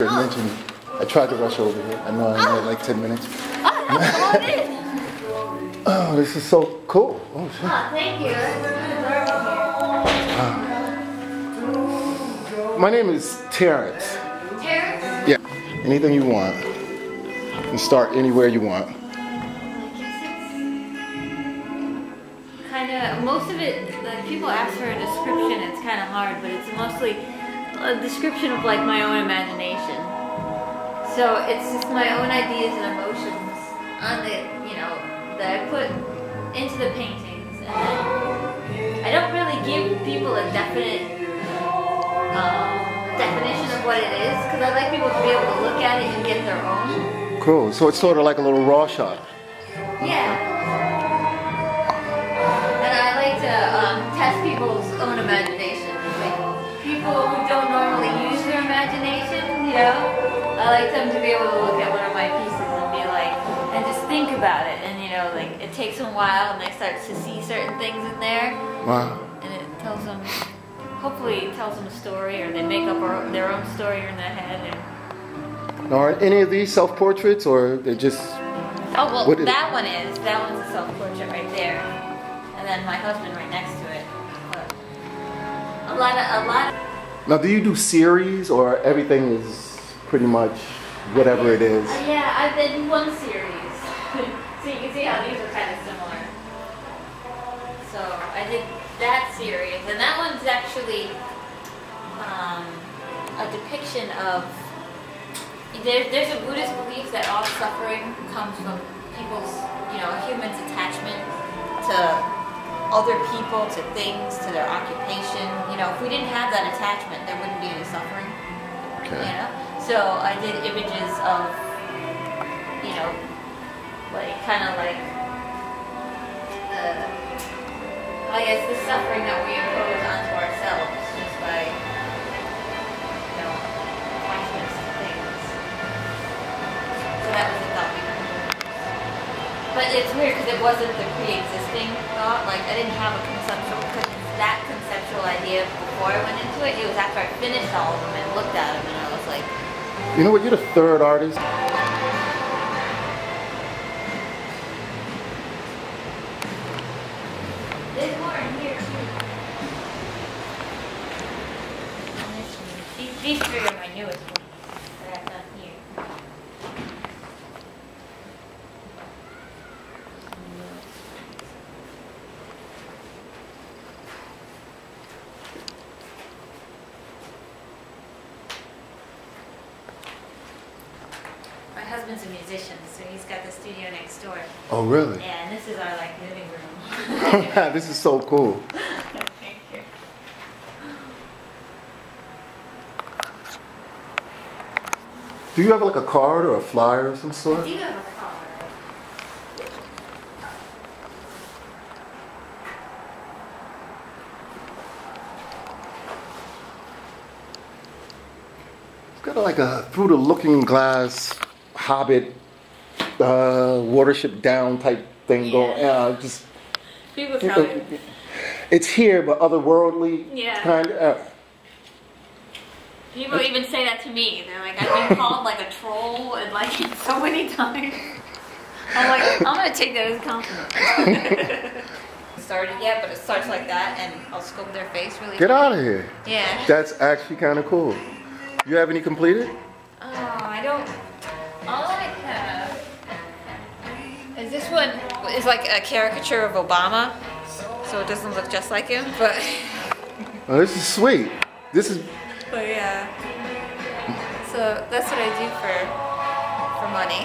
Mentioned, I tried to rush over here. I know I had like 10 minutes. Come on in. Oh, this is so cool. Oh, shit. Oh, thank you. My name is Terrence. Terrence? Yeah. Anything you want. You can start anywhere you want. Kind of, most of it, like people ask for a description, it's kind of hard, but it's mostly a description of like my own imagination. So it's just my own ideas and emotions on the, you know, that I put into the paintings, and then I don't really give people a definite definition of what it is, because I like people to be able to look at it and get their own. Cool. So it's sort of like a little raw shot. Yeah. And I like to test people's own imagination. Like people who don't normally use their imagination, you know, I like them to be able to look at one of my pieces and be like, and just think about it. And you know, like it takes them a while and they start to see certain things in there. Wow. And it tells them, hopefully it tells them a story, or they make up their own story in their head. And Now, are any of these self-portraits, or they're just... oh, well, that one's a self-portrait right there. And then my husband right next to it. But a lot of... Now, do you do series, or everything is pretty much whatever it is? Yeah, I did one series. So you can see how these are kind of similar. So I did that series, and that one's actually a depiction of... There's a Buddhist belief that all suffering comes from people's, you know, a human's attachment to other people, to things, to their occupation. You know, if we didn't have that attachment, there wouldn't be any suffering. Okay. You know? So I did images of, you know, like, kind of like I guess the suffering that we impose onto ourselves just by, you know, attachments to things. So that was the thought behind it. But it's weird because it wasn't the pre-existing thought. Like I didn't have that conceptual idea before I went into it. It was after I finished all of them and looked at them, and I was like, you know what? You're the third artist. there's more in here too. These three are my newest ones that I've done here. My husband's a musician, so he's got the studio next door. Oh, really? Yeah, and this is our like living room. This is so cool. Thank you. Do you have like a card or a flyer of some I sort? do have a card. It's got like a through the looking glass Hobbit Watership Down type thing going. Just People tell me. it's here, but otherworldly. Yeah. Kind of. People even say that to me. They're like, I've been called like a troll and like so many times. I'm like, I'm gonna take that as a compliment. Started yet, but it starts like that, and I'll scope their face really. Get out of here. Yeah. That's actually kind of cool. You have any completed? Oh, I don't. All I have is this one is like a caricature of Obama, so it doesn't look just like him, but. Oh, this is sweet. This is. But yeah. So that's what I do for money.